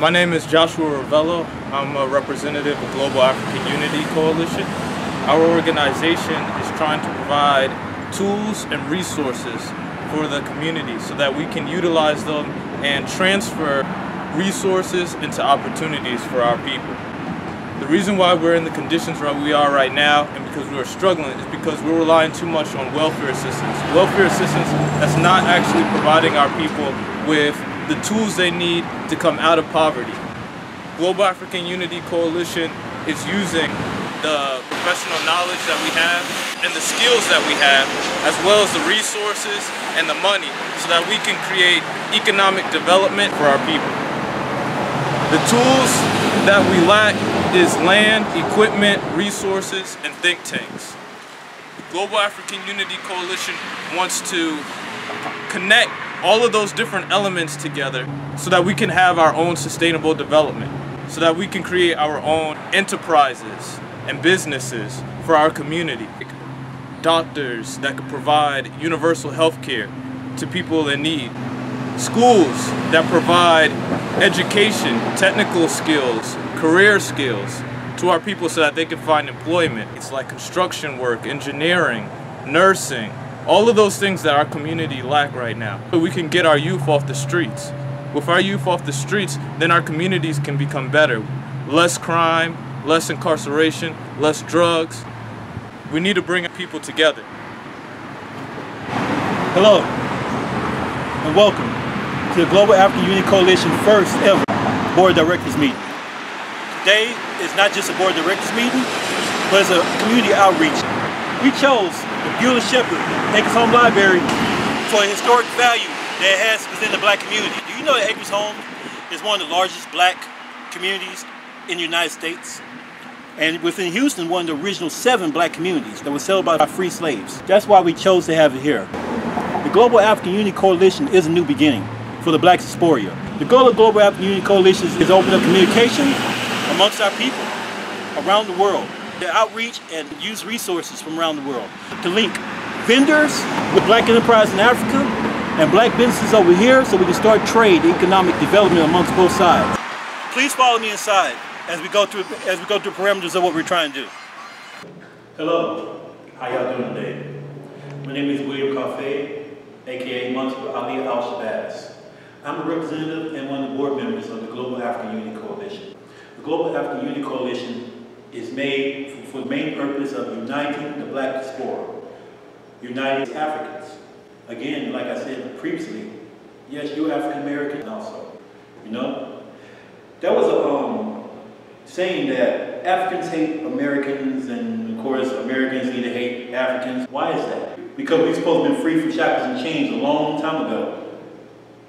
My name is Joshua Ravello. I'm a representative of Global African Unity Coalition. Our organization is trying to provide tools and resources for the community so that we can utilize them and transfer resources into opportunities for our people. The reason why we're in the conditions where we are right now and because we're struggling is because we're relying too much on welfare assistance. Welfare assistance that's not actually providing our people with the tools they need to come out of poverty. Global African Unity Coalition is using the professional knowledge that we have and the skills that we have, as well as the resources and the money, so that we can create economic development for our people. The tools that we lack is land, equipment, resources, and think tanks. The Global African Unity Coalition wants to connect all of those different elements together so that we can have our own sustainable development, so that we can create our own enterprises and businesses for our community. Doctors that could provide universal health care to people in need. Schools that provide education, technical skills, career skills to our people so that they can find employment. It's like construction work, engineering, nursing, all of those things that our community lack right now. So we can get our youth off the streets. With our youth off the streets, then our communities can become better. Less crime, less incarceration, less drugs. We need to bring people together. Hello, and welcome to the Global African Unity Coalition first ever Board of Directors meeting. Today is not just a Board of Directors meeting, but it's a community outreach. We chose the Beulah Shepherd Acres Home Library for a historic value that it has within the black community. Do you know that Acres Home is one of the largest black communities in the United States? And within Houston, one of the original 7 black communities that were settled by free slaves. That's why we chose to have it here. The Global African Unity Coalition is a new beginning for the black diaspora. The goal of Global African Unity Coalition is to open up communication amongst our people around the world, to outreach and use resources from around the world, to link vendors with black enterprise in Africa and black businesses over here so we can start trade and economic development amongst both sides. Please follow me inside as we go through parameters of what we're trying to do. Hello, how y'all doing today? My name is William Coffey, aka Monster Ali Al-Shabazz. I'm a representative and one of the board members of the Global African Unity Coalition. The Global African Unity Coalition is made for the main purpose of uniting the black diaspora, uniting Africans. Again, like I said previously, yes, you're African American also, you know? That was a saying that Africans hate Americans, and of course Americans need to hate Africans. Why is that? Because we're supposed to be free from shackles and chains a long time ago.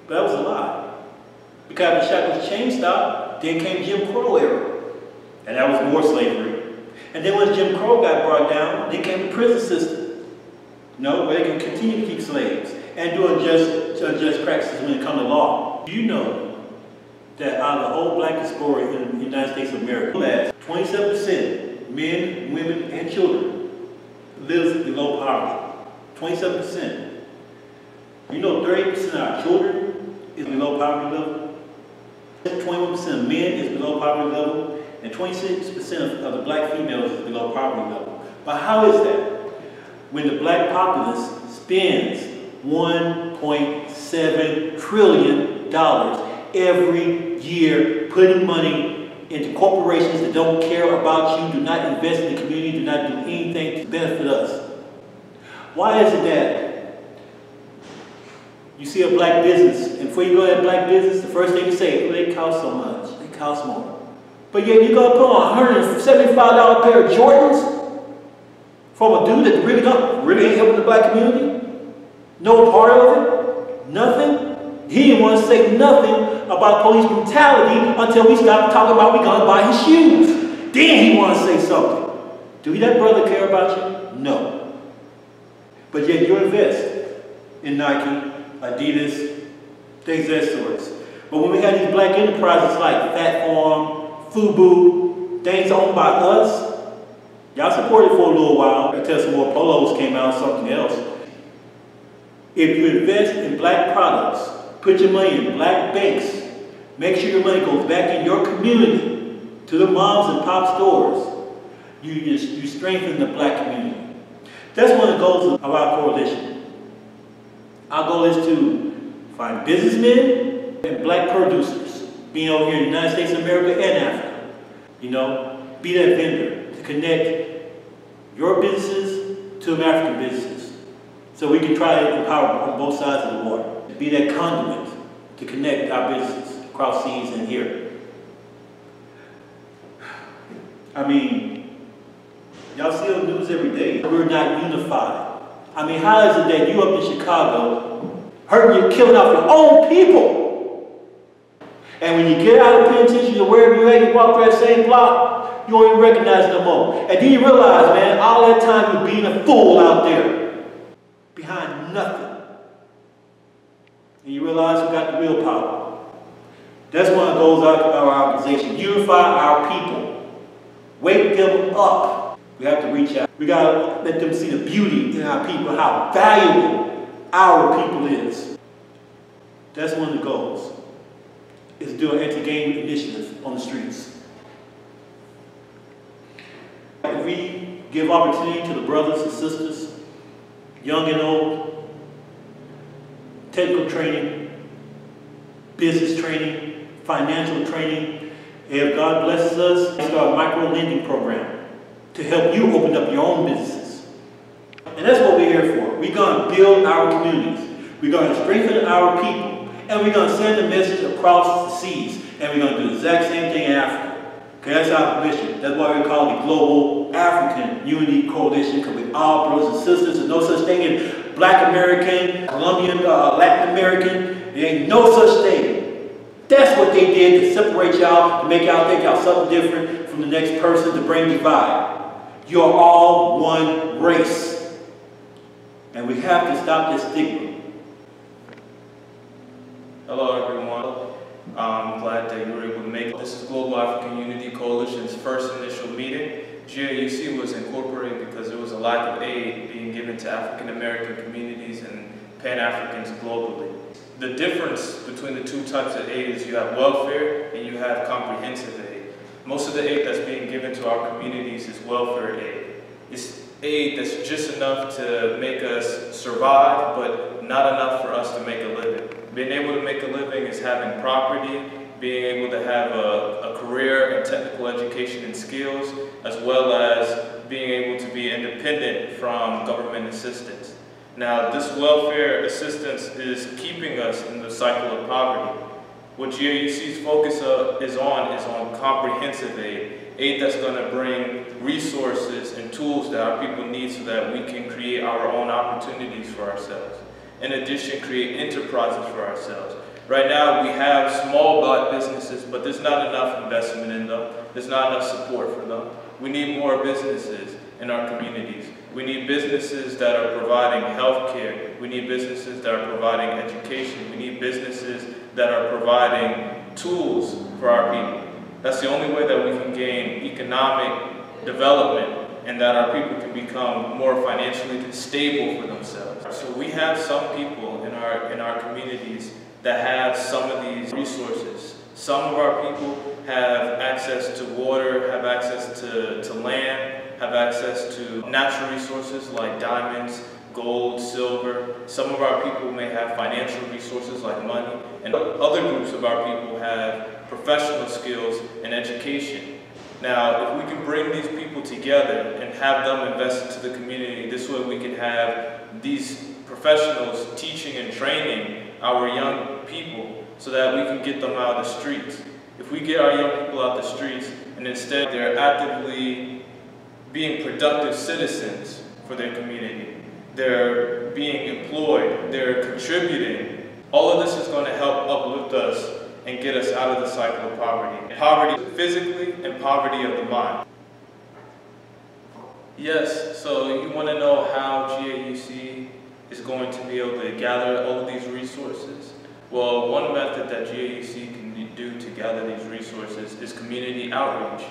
But that was a lie. Because the shackles and chains stopped, then came Jim Crow era. And that was more slavery. And then when Jim Crow got brought down, then came the prison system. No, where they can continue to keep slaves and do unjust practices when it comes to law. Do you know that out of the whole black diaspora in the United States of America, 27% men, women, and children lives below poverty. 27%. You know 30% of our children is below poverty level. 21% of men is below poverty level. And 26% of the black females is below poverty level. But how is that? When the black populace spends $1.7 trillion every year putting money into corporations that don't care about you, do not invest in the community, do not do anything to benefit us. Why is it that you see a black business, and before you go to that black business, the first thing you say, oh, they cost so much, they cost more. But yet you're going to put on a $175 pair of Jordans from a dude that really ain't helping the black community? No part of it? Nothing? He didn't want to say nothing about police brutality until we stopped talking about we gonna buy his shoes. Then he want to say something. Do that brother care about you? No. But yet you invest in Nike, Adidas, things of that sorts. But when we had these black enterprises like Fat Farm, FUBU, things owned by us, y'all supported for a little while until some more polos came out, something else. If you invest in black products, put your money in black banks, Make sure your money goes back in your community to the moms and pop stores. You strengthen the black community. That's one of the goals of our coalition. Our goal is to find businessmen and black producers, being over here in the United States of America and Africa. You know, be that vendor to connect your businesses to African businesses, so we can try to empower on both sides of the water. Be that conduit to connect our businesses across seas and here. I mean, y'all see on the news every day, we're not unified. I mean, how is it that you up in Chicago, hurting you, killing off your own people, and when you get out of the penitentiary or wherever you're at, you walk through that same block, you don't even recognize it no more. And then you realize, man, all that time you're being a fool out there, behind nothing. And you realize we got the real power. That's one of the goals of our organization. Unify our people. Wake them up. We have to reach out. We got to let them see the beauty in our people, how valuable our people is. That's one of the goals, is to do an anti-gang initiative on the streets. If we give opportunity to the brothers and sisters, young and old, technical training, business training, financial training. If God blesses us, we start a micro-lending program to help you open up your own businesses. And that's what we're here for. We're going to build our communities. We're going to strengthen our people. And we're going to send a message across the seas. And we're going to do the exact same thing in Africa. Okay, that's our mission. That's why we call it the Global African Unity Coalition, because we're all brothers and sisters. There's no such thing in Black American, Colombian, Latin American. There ain't no such thing. That's what they did to separate y'all, to make y'all think y'all something different from the next person, to bring divide. You're all one race. And we have to stop this stigma. Hello everyone. I'm glad that you were able to make it. This is Global African Unity Coalition's first initial meeting. GAUC was incorporated because there was a lack of aid being given to African American communities and Pan-Africans globally. The difference between the two types of aid is you have welfare and you have comprehensive aid. Most of the aid that's being given to our communities is welfare aid. It's aid that's just enough to make us survive, but not enough for us to make a living. Being able to make a living is having property, being able to have a career and technical education and skills, as well as being able to be independent from government assistance. Now, this welfare assistance is keeping us in the cycle of poverty. What GAUC's focus is on comprehensive aid that's going to bring resources and tools that our people need so that we can create our own opportunities for ourselves. In addition, create enterprises for ourselves. Right now, we have small black businesses, but there's not enough investment in them. There's not enough support for them. We need more businesses in our communities. We need businesses that are providing health care. We need businesses that are providing education. We need businesses that are providing tools for our people. That's the only way that we can gain economic development and that our people can become more financially stable for themselves. So we have some people in our communities that have some of these resources. Some of our people have access to water, have access to land, have access to natural resources like diamonds, gold, silver. Some of our people may have financial resources like money, and other groups of our people have professional skills and education. Now, if we can bring these people together and have them invest into the community, this way we can have these professionals teaching and training our young people so that we can get them out of the streets. If we get our young people out the streets and instead they're actively being productive citizens for their community, they're being employed, they're contributing, all of this is going to help uplift us and get us out of the cycle of poverty. Poverty physically and poverty of the mind. Yes, so you want to know how GAUC is going to be able to gather all of these resources? Well, one method that GAUC can do to gather these resources is community outreach.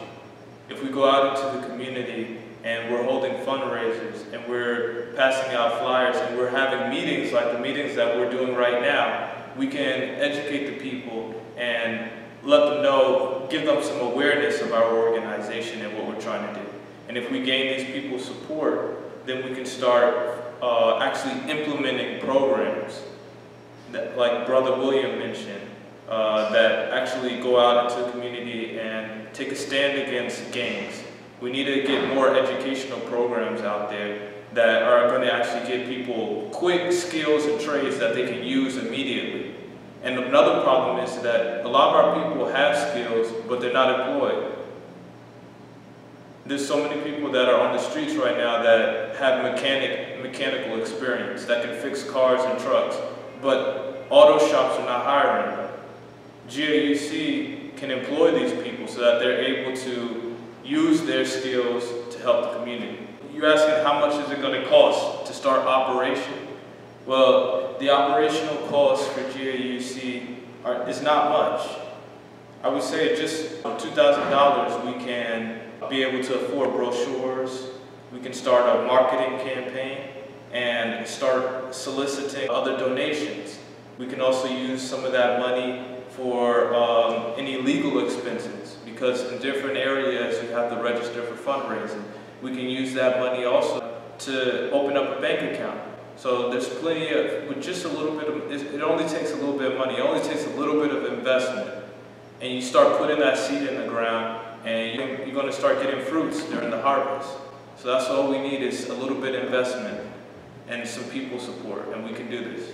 If we go out into the community and we're holding fundraisers and we're passing out flyers and we're having meetings like the meetings that we're doing right now, we can educate the people and let them know, give them some awareness of our organization and what we're trying to do. And if we gain these people's support, then we can start actually implementing programs that, like Brother William mentioned, that actually go out into the community and take a stand against gangs. We need to get more educational programs out there that are going to actually give people quick skills and trades that they can use immediately. And another problem is that a lot of our people have skills, but they're not employed. There's so many people that are on the streets right now that have mechanical experience, that can fix cars and trucks, but auto shops are not hiring them. GAUC can employ these people so that they're able to use their skills to help the community. You're asking how much is it going to cost to start operation? Well, the operational cost for GAUC is not much. I would say just $2,000 we can be able to afford brochures, we can start a marketing campaign and start soliciting other donations. We can also use some of that money for any legal expenses, because in different areas you have to register for fundraising. We can use that money also to open up a bank account. So there's plenty of, with just a little bit of, it only takes a little bit of money, it only takes a little bit of investment. And you start putting that seed in the ground, and you're going to start getting fruits during the harvest. So that's all we need, is a little bit of investment and some people support, and we can do this.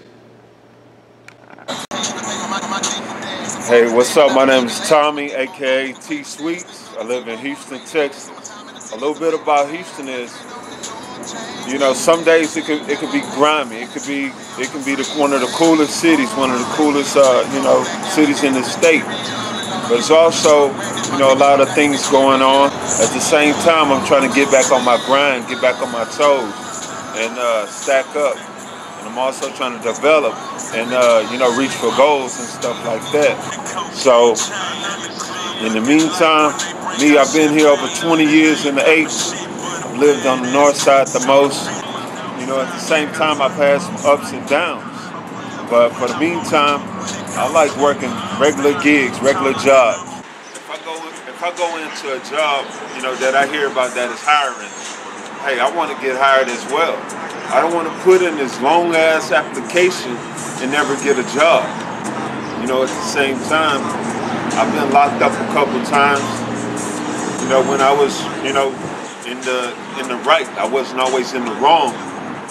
Hey, what's up? My name is Tommy, aka T Sweets. I live in Houston, Texas. A little bit about Houston is, you know, some days it could be grimy. It can be one of the coolest cities, one of the coolest you know, cities in the state. But it's also, you know, a lot of things going on. At the same time, I'm trying to get back on my grind, get back on my toes, and stack up. And I'm also trying to develop and you know, reach for goals and stuff like that. So in the meantime, I've been here over 20 years in the 8s. I've lived on the north side the most. You know, at the same time, I've had some ups and downs. But for the meantime, I like working regular gigs, regular jobs. If I go into a job, you know, that I hear about that is hiring, hey, I want to get hired as well. I don't want to put in this long-ass application and never get a job. You know, at the same time, I've been locked up a couple times. You know, when I was, you know, in the right, I wasn't always in the wrong.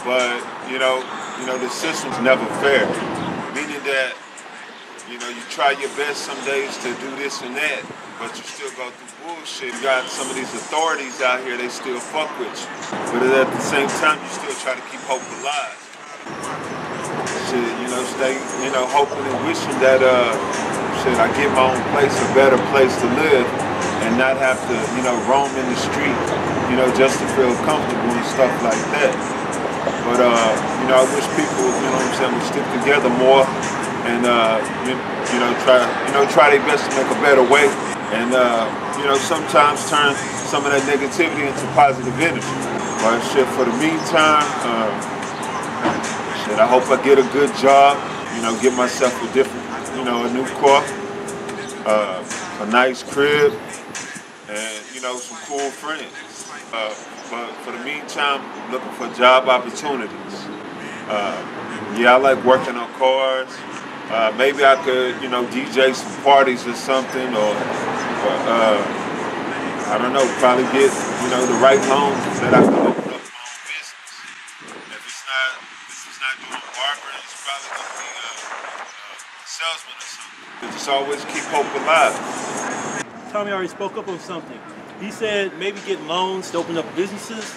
But you know, the system's never fair. Meaning that, you know, you try your best some days to do this and that, but you still go through bullshit. You got some of these authorities out here, they still fuck with you. But at the same time, you still try to keep hope alive. Shit, you know, stay, you know, hoping and wishing that, I get my own place, a better place to live, and not have to, you know, roam in the street, you know, just to feel comfortable and stuff like that. But, you know, I wish people, you know what I'm saying, would stick together more and, you know, try their best to make a better way. And, you know, sometimes turn some of that negativity into positive energy. But shit, for the meantime, shit, I hope I get a good job, you know, get myself a different, you know, a new car, a nice crib, and, you know, some cool friends. But for the meantime, looking for job opportunities. Yeah, I like working on cars. Maybe I could, you know, DJ some parties or something, or I don't know, probably get, you know, the right loan that I can open up my own business. If it's not doing barbering, it's probably going to be a salesman or something. But just always keep hope alive. Tommy already spoke up on something. He said maybe get loans to open up businesses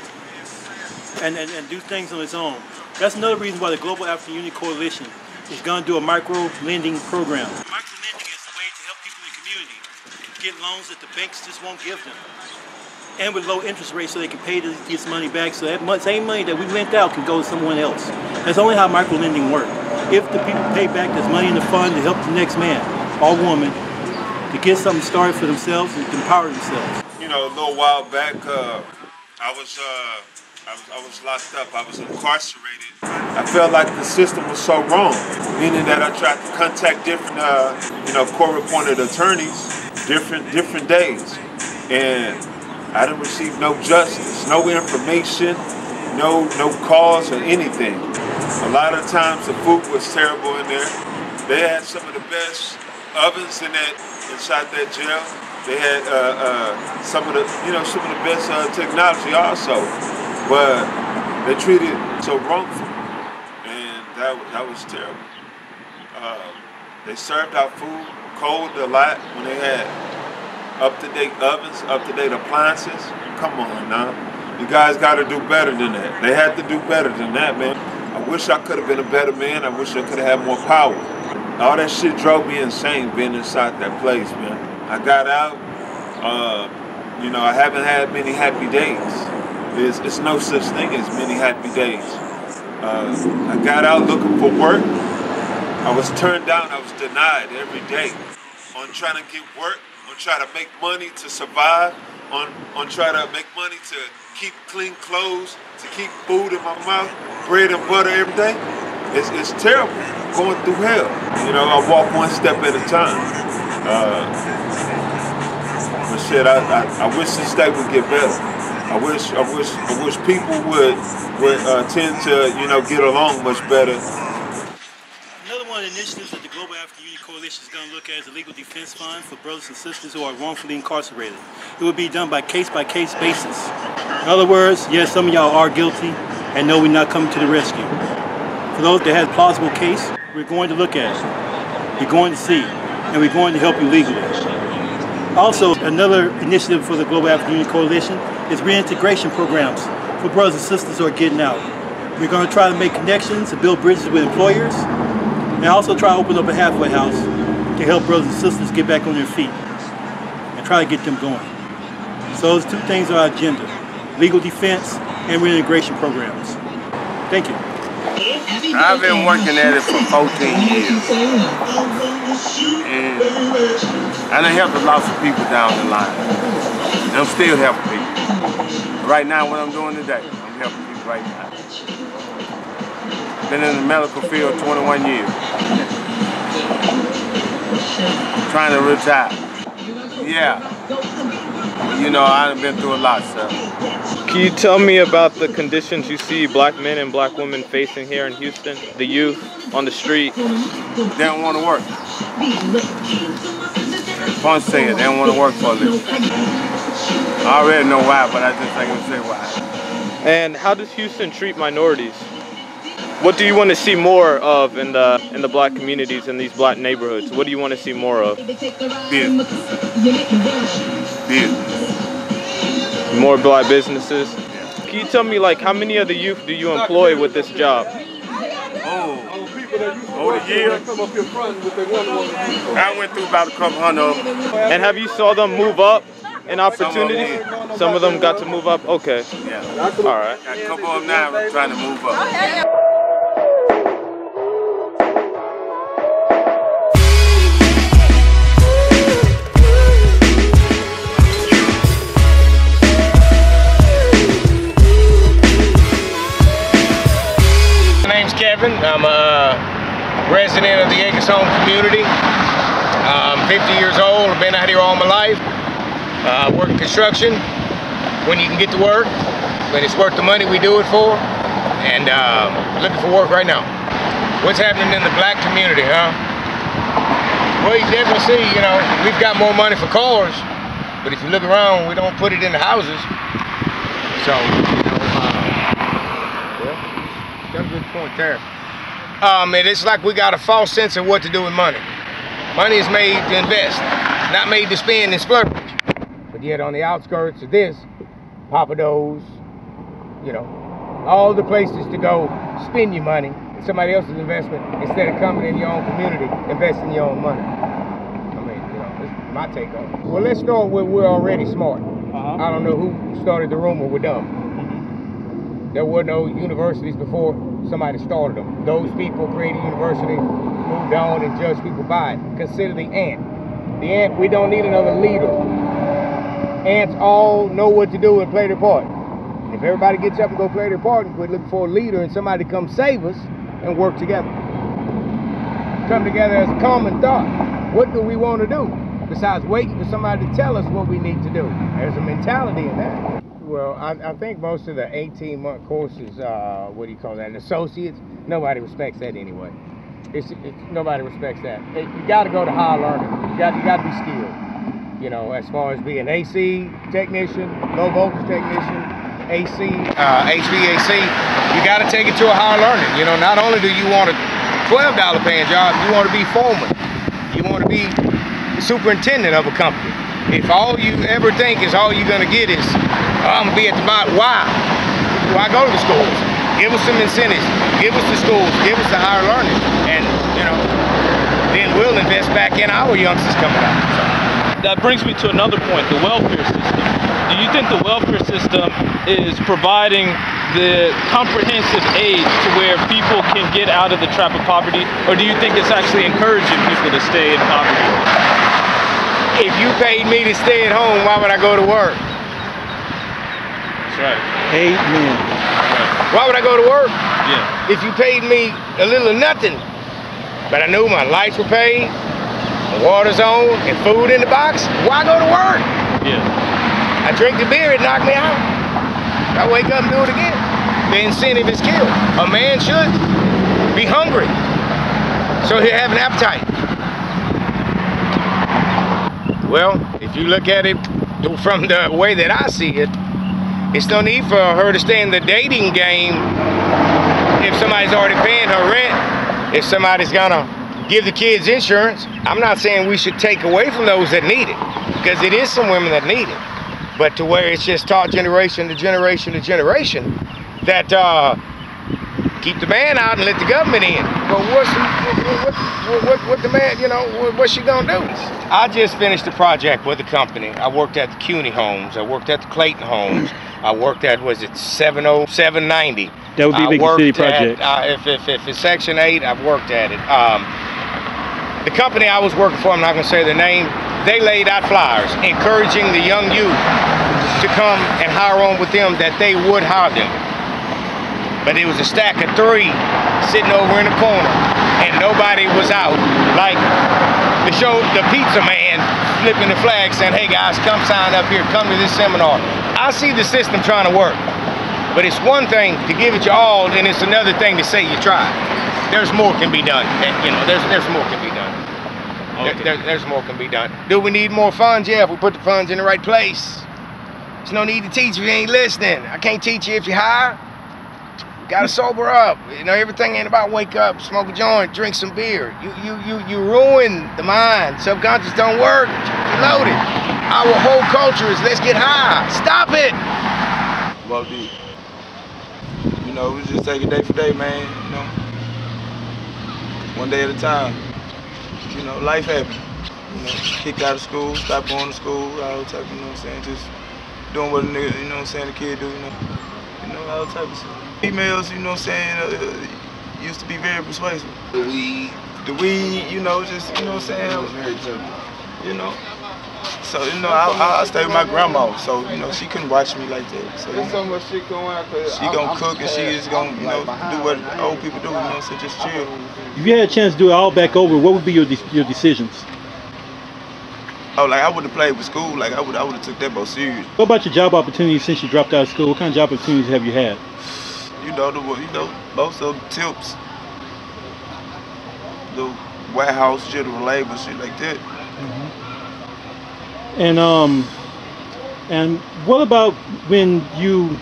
and do things on his own. That's another reason why the Global African Unity Coalition is going to do a micro-lending program. Micro-lending is a way to help people in the community get loans that the banks just won't give them, and with low interest rates so they can pay to get some money back, so that same money that we lent out can go to someone else. That's only how micro-lending works. If the people pay back this money in the fund to help the next man or woman to get something started for themselves and to empower themselves. You know, a little while back, I I was locked up. I was incarcerated. I felt like the system was so wrong, meaning that I tried to contact different, court-appointed attorneys, different days, and I didn't receive no justice, no information, no calls or anything. A lot of times the food was terrible in there. They had some of the best ovens inside that jail. They had some of the best technology also, but they treated it so wrongful, and that was terrible. They served our food cold a lot when they had up-to-date ovens, up-to-date appliances. Come on now, you guys got to do better than that. They had to do better than that, man. I wish I could have been a better man. I wish I could have had more power. All that shit drove me insane being inside that place, man. I got out, I haven't had many happy days. It's no such thing as many happy days. I got out looking for work. I was turned down, I was denied every day on trying to get work, on trying to make money to survive, on trying to make money to keep clean clothes, to keep food in my mouth, bread and butter every day. It's terrible, going through hell. I walk one step at a time. But shit, I wish this state would get better. I wish people would tend to get along much better. Another one of the initiatives that the Global African Unity Coalition is going to look at is a legal defense fund for brothers and sisters who are wrongfully incarcerated. It will be done by case-by-case basis. In other words, yes, some of y'all are guilty, and no, we're not coming to the rescue. For those that have a plausible case, we're going to look at it. We're going to see, and we're going to help you legally. Also, another initiative for the Global African Unity Coalition is reintegration programs for brothers and sisters who are getting out. We're going to try to make connections and build bridges with employers, and also try to open up a halfway house to help brothers and sisters get back on their feet and try to get them going. So those two things are our agenda: legal defense and reintegration programs. Thank you. I've been working at it for 14 years. And I done helped a lot of people down the line. And I'm still helping people. Right now, what I'm doing today, I'm helping people right now. Been in the medical field 21 years. Trying to retire. Yeah. I've been through a lot, sir. Can you tell me about the conditions you see black men and black women facing here in Houston? The youth on the street. They don't want to work. Fun say it, they don't want to work for a living. I already know why, but I just ain't gonna say why. And how does Houston treat minorities? What do you want to see more of in the black communities in these black neighborhoods? What do you want to see more of? Business. More black businesses? Yeah. Can you tell me, like, how many of the youth do you employ with this job? Over the years, I went through about a couple hundred of them. And have you saw them move up in opportunities? Some of them got to move up? Okay. Yeah. All right. Got a couple of them now trying to move up. Kevin. I'm a resident of the Acres Home community. I'm 50 years old. I've been out here all my life. I work in construction when you can get to work, when it's worth the money we do it for, and looking for work right now. What's happening in the black community, huh? Well, you definitely see, we've got more money for cars, but if you look around, we don't put it in the houses. So, got a good point there. It's like we got a false sense of what to do with money. Money is made to invest, not made to spend and splurge. But yet on the outskirts of this, Papados, all the places to go spend your money in somebody else's investment instead of coming in your own community, investing your own money. This is my take on it. Well, let's start with we're already smart. I don't know who started the rumor we're dumb. There were no universities before somebody started them. Those people created university, moved on and judged people by it. Consider the ant. The ant, we don't need another leader. Ants all know what to do and play their part. And if everybody gets up and go play their part and quit looking for a leader and somebody to come save us and work together. Come together as a common thought. What do we want to do? Besides waiting for somebody to tell us what we need to do. There's a mentality in that. Well, I think most of the 18-month courses, what do you call that, associates, nobody respects that anyway. Nobody respects that. You got to go to higher learning. You got to be skilled. You know, as far as being AC technician, low voltage technician, AC, HVAC, you got to take it to a higher learning. You know, not only do you want a $12 paying job, you want to be foreman. You want to be the superintendent of a company. If all you ever think is all you're going to get is, I'm going to be at the bottom, why? Why go to the schools? Give us some incentives. Give us the schools. Give us the higher learning. And, you know, then we'll invest back in our youngsters coming out. So. That brings me to another point, the welfare system. Do you think the welfare system is providing the comprehensive aid to where people can get out of the trap of poverty, or do you think it's actually encouraging people to stay in poverty? If you paid me to stay at home, why would I go to work? That's right. Amen. Why would I go to work? Yeah. If you paid me a little or nothing, but I knew my lights were paid, my water's on, and food in the box, why go to work? Yeah. I drink the beer, it knocked me out. I wake up and do it again. The incentive is killed. A man should be hungry, so he'll have an appetite. Well, if you look at it from the way that I see it, it's no need for her to stay in the dating game if somebody's already paying her rent, if somebody's gonna give the kids insurance. I'm not saying we should take away from those that need it, because it is some women that need it. But to where it's just taught generation to generation to generation that keep the man out and let the government in. But what the man, you know, what's she gonna do? I just finished a project with a company. I worked at the CUNY homes. I worked at the Clayton homes. I worked at, was it 790? That would be a big city project. If it's Section 8, I've worked at it. The company I was working for, I'm not gonna say their name, they laid out flyers encouraging the young youth to come and hire on with them, that they would hire them. But it was a stack of 3 sitting over in the corner, and nobody was out. Like the pizza man flipping the flag saying, hey guys, come sign up here, come to this seminar. I see the system trying to work, but it's one thing to give it your all, and it's another thing to say you tried. There's more can be done. You know, there's more can be done. Okay. There's more can be done. Do we need more funds? Yeah, if we put the funds in the right place. There's no need to teach if you ain't listening. I can't teach you if you're high. You gotta sober up. You know, everything ain't about wake up, smoke a joint, drink some beer. You ruin the mind. Subconscious don't work. You're loaded. Our whole culture is let's get high. Stop it. Well, you know, we just take it day for day, man. You know, one day at a time. You know, life happens. You know, kicked out of school, stopped going to school, all type, you know what I'm saying, just doing what a nigga, you know what I'm saying, the kid do, you know, all type of stuff. Females, you know what I'm saying, used to be very persuasive. The weed, you know, just, you know what I'm saying, you know. So, you know, I stay with my grandma, so, you know, she couldn't watch me like that. So, There's so much shit going on. She gonna cook and she is gonna, you know, do what old people do, you know, so just chill. If you had a chance to do it all back over, what would be your decisions? Oh, like I would have played with school, like I would have took that both serious. What about your job opportunities since you dropped out of school? What kind of job opportunities have you had? You know, most of the tips, the warehouse, general labor, shit like that. And what about when you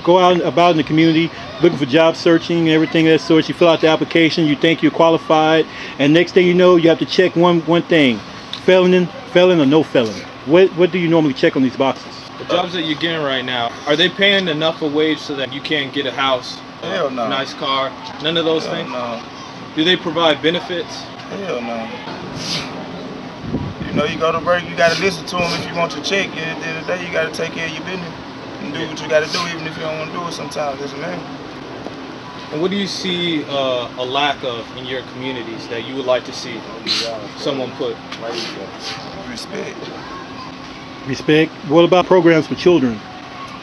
go out about in the community looking for job searching and everything of that sort? You fill out the application, you think you're qualified, and next thing you know, you have to check one thing: felon or no felon. What do you normally check on these boxes? The jobs that you're getting right now, are they paying enough a wage so that you can't get a house, Hell no. nice car, none of those Hell things? No. Do they provide benefits? Hell no. You know, you go to work, you gotta listen to them if you want your check. At the end of the day, you gotta take care of your business and do what you gotta do, even if you don't want to do it sometimes. As a man. And what do you see a lack of in your communities that you would like to see someone put? Respect. Respect. What about programs for children?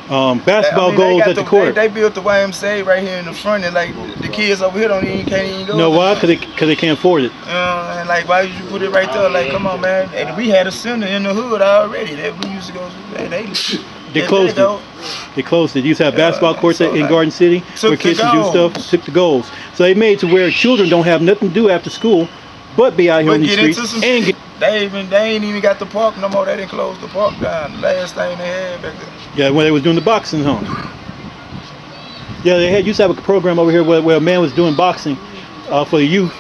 Basketball goals at the court. They built the YMCA right here in the front, and like the kids over here can't even go. You know why? Because they can't afford it. And like, why did you put it right there? Like, come on, man. And we had a center in the hood already that we used to go to. They closed it. They closed it. You used to have basketball courts in Garden City where kids can do stuff. Took the goals. So they made to where children don't have nothing to do after school but be out here in the streets and get. They ain't even got the park no more. They didn't close the park down. The last thing they had back there. Yeah, when they was doing the boxing, huh? Yeah, they used to have a program over here where a man was doing boxing for the youth.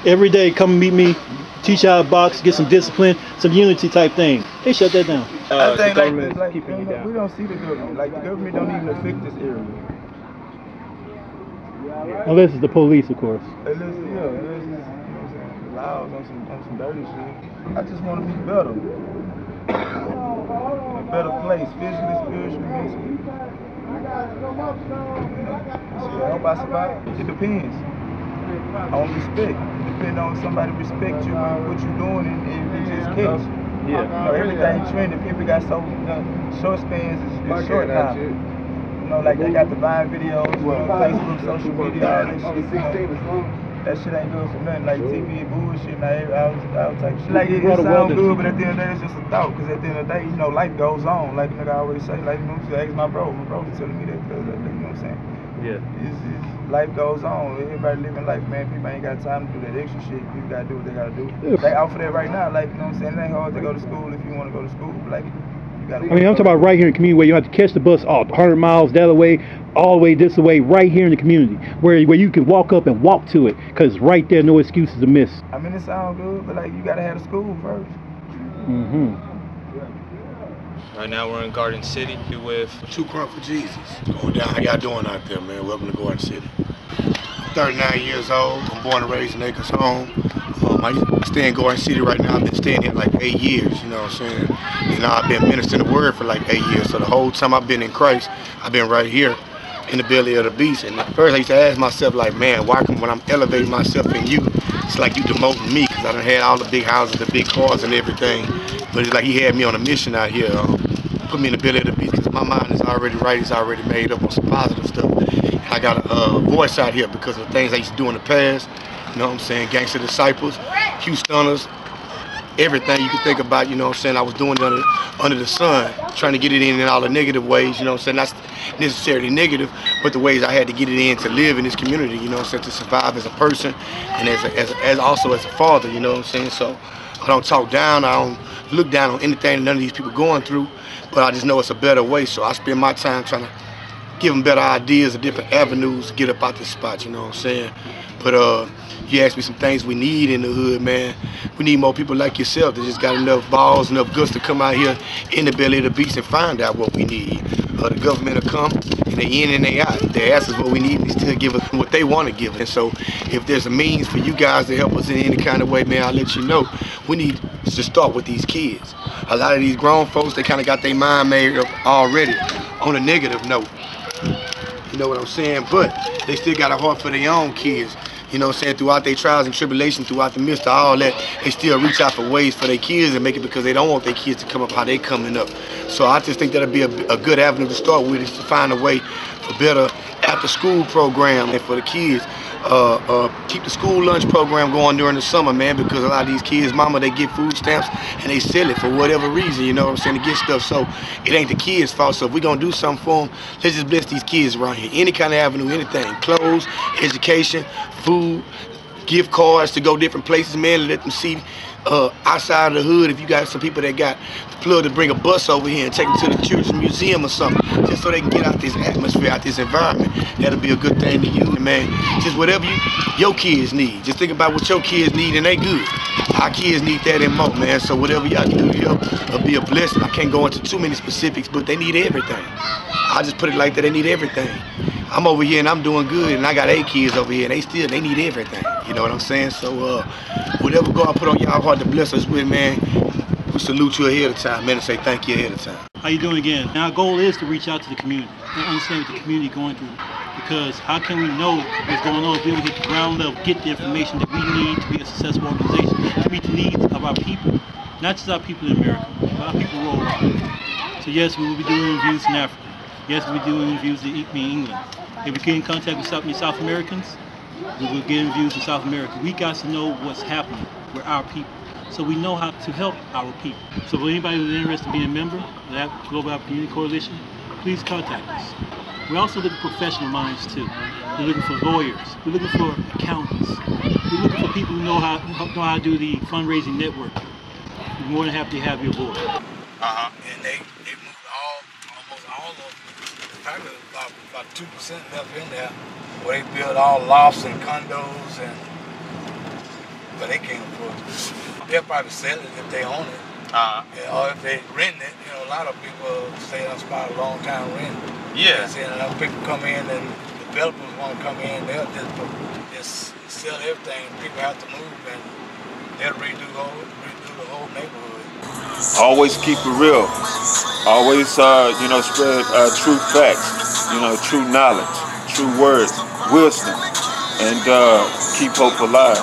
Every day, come meet me, teach how to box, get some discipline, some unity type thing. They shut that down. I think like keeping down. We don't see the government. Like the government don't even affect this area. Unless it's the police, of course. Unless it's loud on some dirty shit. I just want to be better. A better place, physically, spiritually, mentally. I hope I survive. It depends on respect. It depends on somebody respect you and what you're doing and just catch. Yeah. You know, everything trending. People got so short spans is short now. You know, like they got the Vine videos, Facebook, social media, all that shit. That shit ain't good for nothing. Like TV bullshit, all type of shit. Like it sound good, but at the end of the day, it's just a thought. Cause at the end of the day, you know, life goes on. Like nigga always say, like you know, I ask my bro was telling me that, you know what I'm saying? Yeah. It's life goes on. Everybody living life, man. People ain't got time to do that extra shit. People gotta do what they gotta do. They out for that right now. Like you know what I'm saying? It ain't hard to go to school if you want to go to school. But like. I mean, I'm talking about right here in the community where you have to catch the bus 100 miles that way, all the way this way, right here in the community, where you can walk up and walk to it, because right there, no excuses to miss. I mean, it sounds good, but like you gotta have the school first. Mm-hmm. Right now we're in Garden City with 2 Crump for Jesus. Going down, how y'all doing out there, man? Welcome to Garden City. I'm 39 years old. I'm born and raised in Acres Home. I stay in Garden City right now. I've been staying here like 8 years, you know what I'm saying? And I've been ministering the word for like 8 years. So the whole time I've been in Christ, I've been right here in the belly of the beast. And at first I used to ask myself like, man, why come when I'm elevating myself in you, it's like you demoting me, because I done had all the big houses, the big cars and everything. But it's like he had me on a mission out here. Put me in the belly of the beast, because my mind is already right, it's already made up on some positive stuff. And I got a voice out here because of the things I used to do in the past. You know what I'm saying? Gangster Disciples, Houstoners, everything you can think about, you know what I'm saying? I was doing it under the sun, trying to get it in all the negative ways, you know what I'm saying? Not necessarily negative, but the ways I had to get it in to live in this community, you know what I'm saying? To survive as a person and as also as a father, you know what I'm saying? So I don't talk down, I don't look down on anything none of these people going through, but I just know it's a better way. So I spend my time trying to give them better ideas and different avenues to get up out this spot, you know what I'm saying? But you asked me some things we need in the hood, man. We need more people like yourself that just got enough balls, enough guts to come out here in the belly of the beast and find out what we need. The government will come, and they in and they out. They ask us what we need, and they still give us what they want to give us. And so if there's a means for you guys to help us in any kind of way, man, I'll let you know. We need to start with these kids. A lot of these grown folks, they kind of got their mind made up already on a negative note. You know what I'm saying? But they still got a heart for their own kids. You know what I'm saying? Throughout their trials and tribulations, throughout the midst of all that, they still reach out for ways for their kids and make it because they don't want their kids to come up how they coming up. So I just think that'll be a good avenue to start with, is to find a way for better after-school program and for the kids. Keep the school lunch program going during the summer, man, because a lot of these kids, mama, they get food stamps and they sell it for whatever reason, you know what I'm saying, to get stuff. So it ain't the kids' fault. So if we're going to do something for them, let's just bless these kids around here. Any kind of avenue, anything, clothes, education, food, gift cards to go different places, man, let them see outside of the hood. If you got some people that got the plug to bring a bus over here and take them to the children's museum or something, just so they can get out this atmosphere, out this environment, that'll be a good thing to you, man. Just whatever your kids need. Just think about what your kids need and they good. Our kids need that and more, man. So whatever y'all do here will be a blessing. I can't go into too many specifics, but they need everything. I just put it like that, they need everything. I'm over here and I'm doing good, and I got 8 kids over here, and they need everything. You know what I'm saying? So whatever God put on y'all heart to bless us with, man, we salute you ahead of time, man, and say thank you ahead of time. How you doing again? Our goal is to reach out to the community and understand what the community going through. Because how can we know what's going on if we don't get the ground level, get the information that we need to be a successful organization, to meet the needs of our people, not just our people in America, but our people worldwide. So yes, we will be doing reviews in Africa. Yes, we do interviews in England. If we get in contact with South Americans, we will get interviews in South America. We got to know what's happening with our people, so we know how to help our people. So for anybody who's interested in being a member of that Global African Unity Coalition, please contact us. We're also looking for professional minds too. We're looking for lawyers. We're looking for accountants. We're looking for people who know how to do the fundraising network. We're more than happy to have you aboard. And they moved almost all of them. Probably about 2% left in there, where they build all lofts and condos, but they can't afford it. They'll probably sell it if they own it. Or if they rent it. You know, a lot of people stay on spot a long time renting. Yeah. And people come in and developers want to come in, they'll just sell everything. People have to move and they'll redo the whole neighborhood. Always keep it real. Always, spread true facts, true knowledge, true words, wisdom, and keep hope alive.